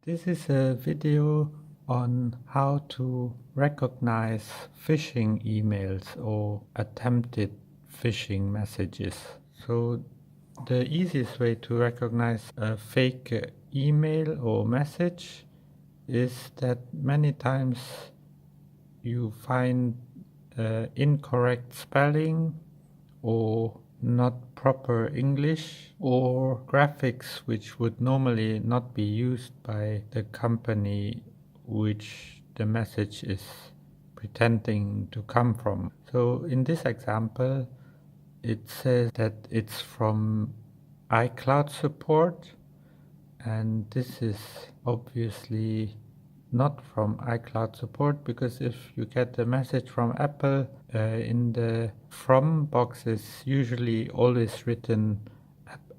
This is a video on how to recognize phishing emails or attempted phishing messages. So the easiest way to recognize a fake email or message is that many times you find incorrect spelling or not proper English or graphics which would normally not be used by the company which the message is pretending to come from. So in this example, it says that it's from iCloud support, and this is obviously not from iCloud support, because if you get a message from Apple, in the from box is usually always written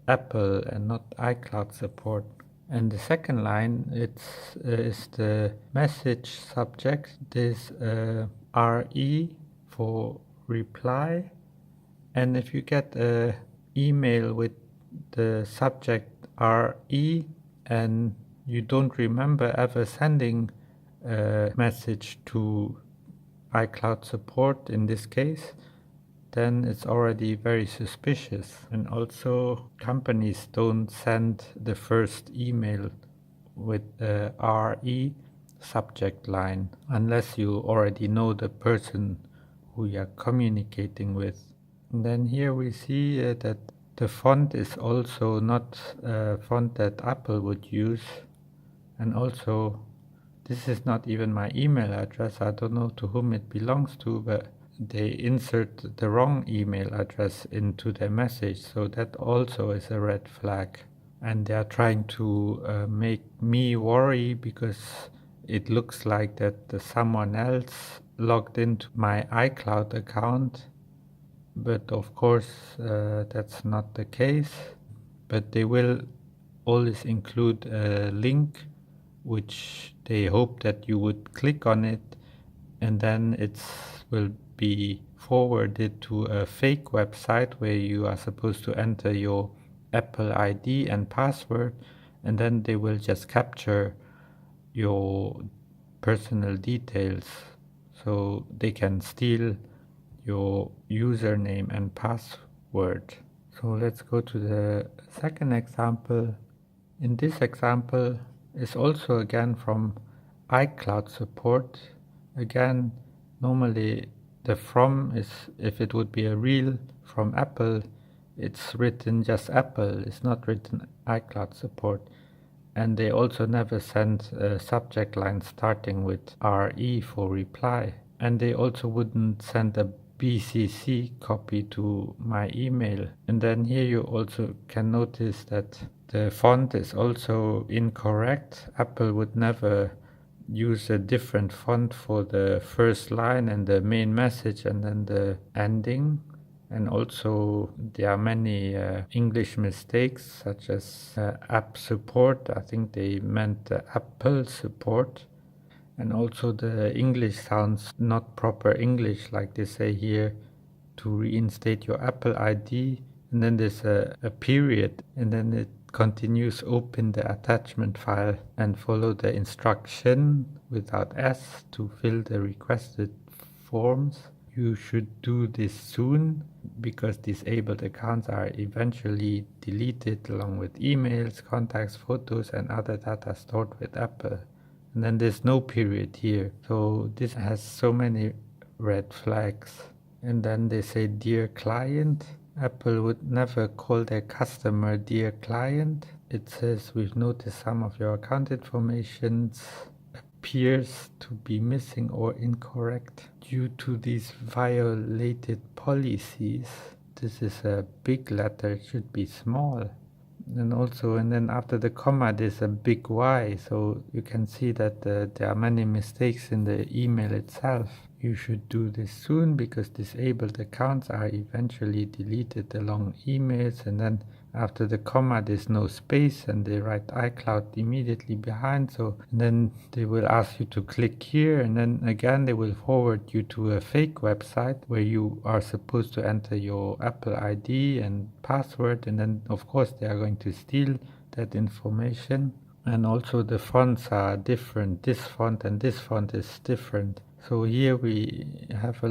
Apple and not iCloud support. And the second line is the message subject. There's RE for reply, and if you get a email with the subject RE and you don't remember ever sending a message to iCloud support in this case, then it's already very suspicious. And also, companies don't send the first email with a RE subject line unless you already know the person who you're communicating with. And then here we see that the font is also not a font that Apple would use. And also, this is not even my email address. I don't know to whom it belongs to, but they insert the wrong email address into their message. So that also is a red flag. And they are trying to make me worry because it looks like that someone else logged into my iCloud account. But of course, that's not the case. But they will always include a link which they hope that you would click on it, and then it will be forwarded to a fake website where you are supposed to enter your Apple ID and password, and then they will just capture your personal details so they can steal your username and password. So let's go to the second example. In this example is also again from iCloud support. Again, normally the from is, if it would be a real from Apple, it's written just Apple, it's not written iCloud support. And they also never send a subject line starting with RE for reply. And they also wouldn't send a BCC copy to my email. And then here you also can notice that the font is also incorrect. Apple would never use a different font for the first line and the main message and then the ending. And also there are many English mistakes, such as app support. I think they meant Apple support. And also the English sounds not proper English, like they say here, to reinstate your Apple ID. And then there's a period, and then it continues, open the attachment file and follow the instruction without S to fill the requested forms. You should do this soon because disabled accounts are eventually deleted along with emails, contacts, photos, and other data stored with Apple. And then there's no period here. So this has so many red flags. And then they say, dear client. Apple would never call their customer dear client. It says, we've noticed some of your account information appears to be missing or incorrect due to these violated policies. This is a big letter, it should be small. And then after the comma there's a big Y, so you can see that there are many mistakes in the email itself. You should do this soon because disabled accounts are eventually deleted along emails. And then after the comma there's no space, and they write iCloud immediately behind. So then they will ask you to click here, and then again they will forward you to a fake website where you are supposed to enter your Apple ID and password, and then of course they are going to steal that information. And also the fonts are different. This font and this font is different. So here we have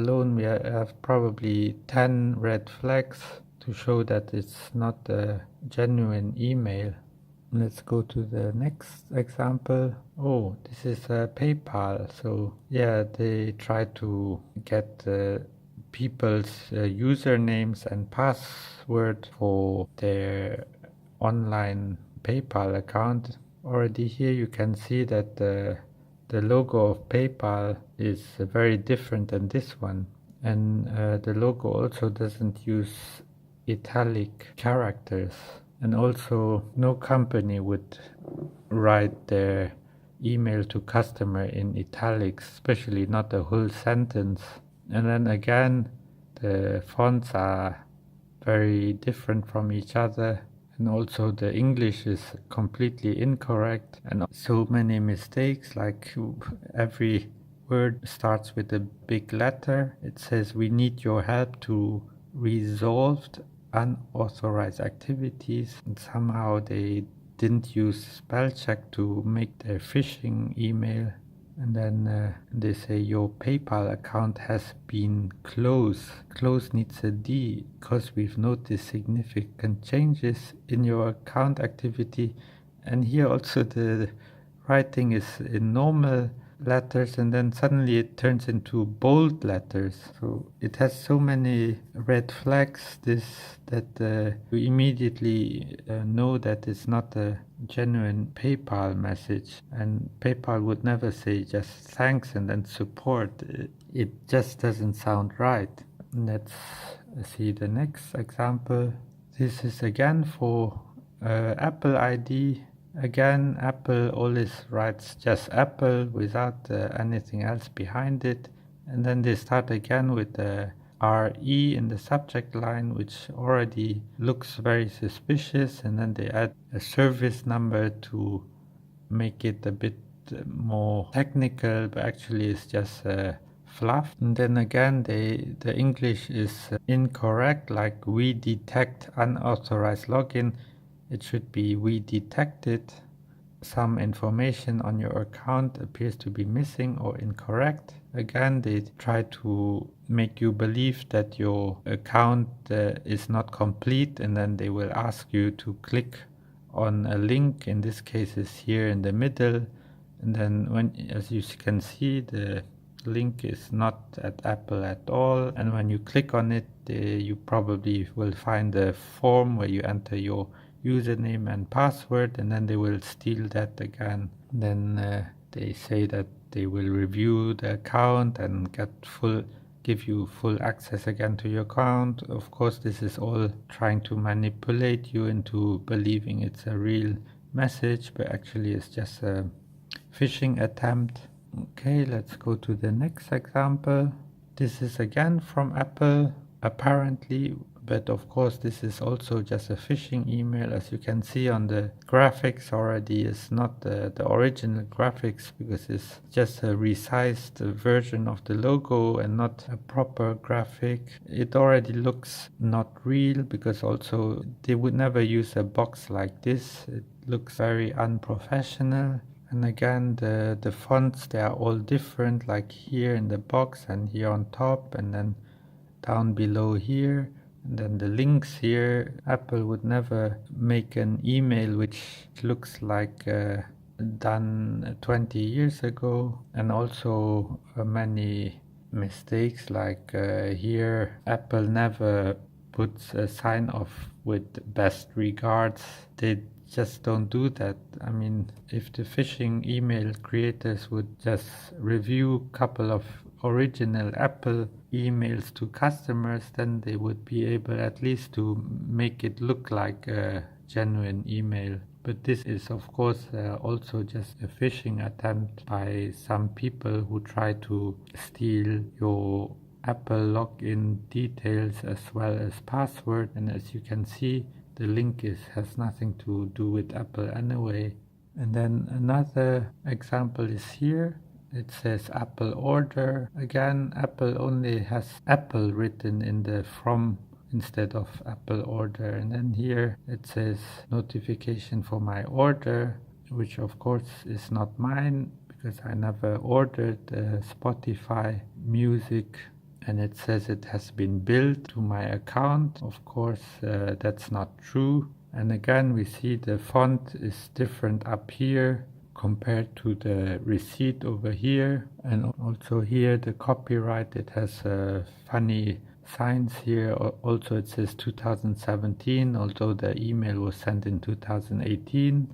probably 10 red flags to show that it's not a genuine email. Let's go to the next example. Oh, this is PayPal. So yeah, they try to get people's usernames and password for their online PayPal account. Already here you can see that the logo of PayPal is very different than this one. And the logo also doesn't use italic characters. And also no company would write their email to customer in italics, especially not a whole sentence. And then again, the fonts are very different from each other. And also the English is completely incorrect and so many mistakes, like every word starts with a big letter. It says we need your help to resolve unauthorized activities, and somehow they didn't use spell check to make their phishing email. And then they say your PayPal account has been closed. Close needs a D because we've noticed significant changes in your account activity. And here also the writing is in normal letters and then suddenly it turns into bold letters. So it has so many red flags that you immediately know that it's not a genuine PayPal message, and PayPal would never say just thanks and then support. It just doesn't sound right. Let's see the next example. This is again for Apple ID. Again, Apple always writes just Apple without anything else behind it. And then they start again with the RE in the subject line, which already looks very suspicious. And then they add a service number to make it a bit more technical, but actually it's just fluff. And then again, the English is incorrect, like we detect unauthorized login. It should be we detected some information on your account appears to be missing or incorrect. Again, they try to make you believe that your account is not complete, and then they will ask you to click on a link. In this case is here in the middle, and then as you can see, the link is not at Apple at all, and when you click on it, you probably will find a form where you enter your username and password, and then they will steal that again. Then they say that they will review the account and give you full access again to your account. Of course, this is all trying to manipulate you into believing it's a real message, but actually it's just a phishing attempt. Okay, let's go to the next example. This is again from Apple, apparently, but of course this is also just a phishing email. As you can see on the graphics already, it's not the original graphics because it's just a resized version of the logo and not a proper graphic. It already looks not real because also they would never use a box like this. It looks very unprofessional. And again, the fonts, they are all different, like here in the box and here on top and then down below here. And then the links here. Apple would never make an email which looks like done 20 years ago. And also many mistakes, like here Apple never puts a sign off with best regards. They just don't do that. I mean, if the phishing email creators would just review a couple of original Apple emails to customers, then they would be able at least to make it look like a genuine email. But this is of course also just a phishing attempt by some people who try to steal your Apple login details as well as password. And as you can see, the link has nothing to do with Apple anyway. And then another example is here. It says Apple order. Again, Apple only has Apple written in the from instead of Apple order. And then here it says notification for my order. which of course is not mine because I never ordered Spotify music, and it says it has been billed to my account. Of course, that's not true. And again, we see the font is different up here compared to the receipt over here. And also here, the copyright, it has funny signs here. Also, it says 2017, although the email was sent in 2018.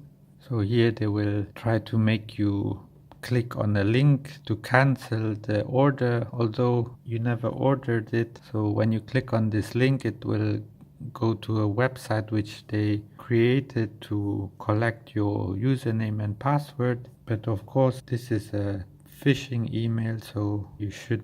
So here they will try to make you click on a link to cancel the order, although you never ordered it. So when you click on this link, it will go to a website which they created to collect your username and password. But of course, this is a phishing email, so you should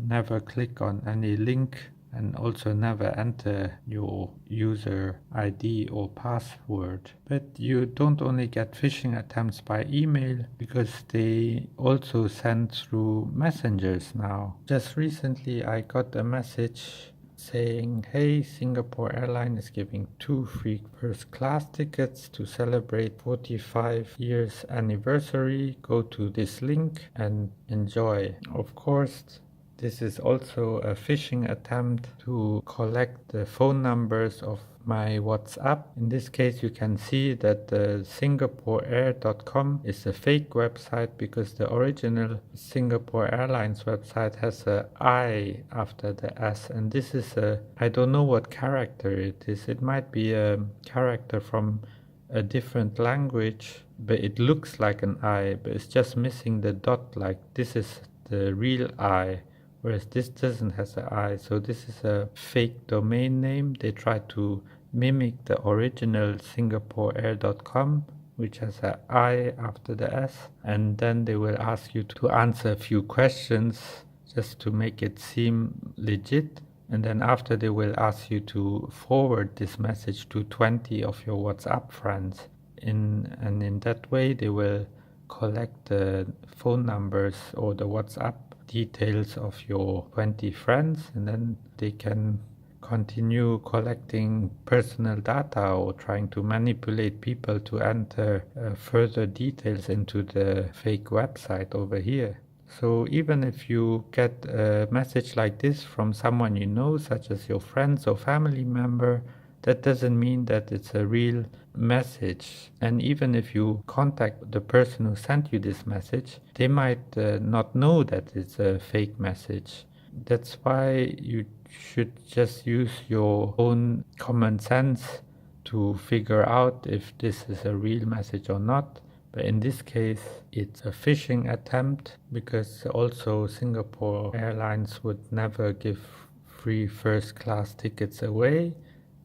never click on any link, and also never enter your user ID or password. But you don't only get phishing attempts by email, because they also send through messengers now. Just recently I got a message saying, hey, Singapore Airlines is giving 2 free first class tickets to celebrate 45 years anniversary. Go to this link and enjoy. Of course, this is also a phishing attempt to collect the phone numbers of my WhatsApp. In this case, you can see that the singaporeair.com is a fake website, because the original Singapore Airlines website has a I after the S, and this is I don't know what character it is. It might be a character from a different language, but it looks like an I, but it's just missing the dot. Like, this is the real I, whereas this doesn't have an I. So this is a fake domain name. They try to mimic the original singaporeair.com, which has an I after the S, and then they will ask you to answer a few questions just to make it seem legit. And then after, they will ask you to forward this message to 20 of your WhatsApp friends. And in that way, they will collect the phone numbers or the WhatsApp details of your 20 friends, and then they can continue collecting personal data or trying to manipulate people to enter further details into the fake website over here. So even if you get a message like this from someone you know, such as your friends or family member, that doesn't mean that it's a real message. And even if you contact the person who sent you this message, they might not know that it's a fake message. That's why you should just use your own common sense to figure out if this is a real message or not. But in this case, it's a phishing attempt, because also Singapore Airlines would never give free first class tickets away.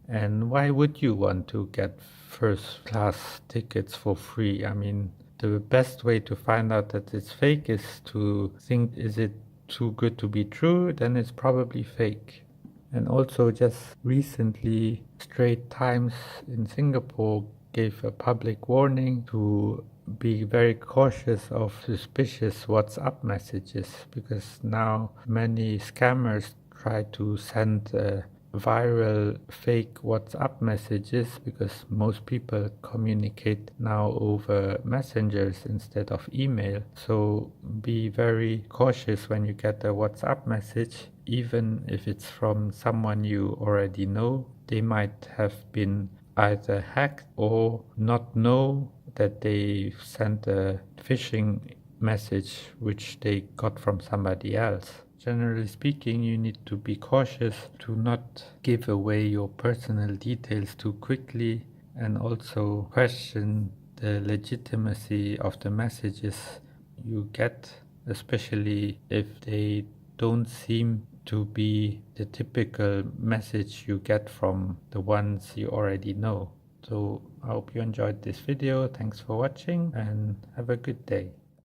And why would you want to get first class tickets for free? I mean, the best way to find out that it's fake is to think, is it too good to be true? Then it's probably fake. And also, just recently, Straits Times in Singapore gave a public warning to be very cautious of suspicious WhatsApp messages, because now many scammers try to send viral fake WhatsApp messages, because most people communicate now over messengers instead of email. So be very cautious when you get a WhatsApp message, even if it's from someone you already know. They might have been either hacked or not know that they sent a phishing message which they got from somebody else. Generally speaking, you need to be cautious to not give away your personal details too quickly, and also question the legitimacy of the messages you get, especially if they don't seem to be the typical message you get from the ones you already know. So I hope you enjoyed this video. Thanks for watching and have a good day.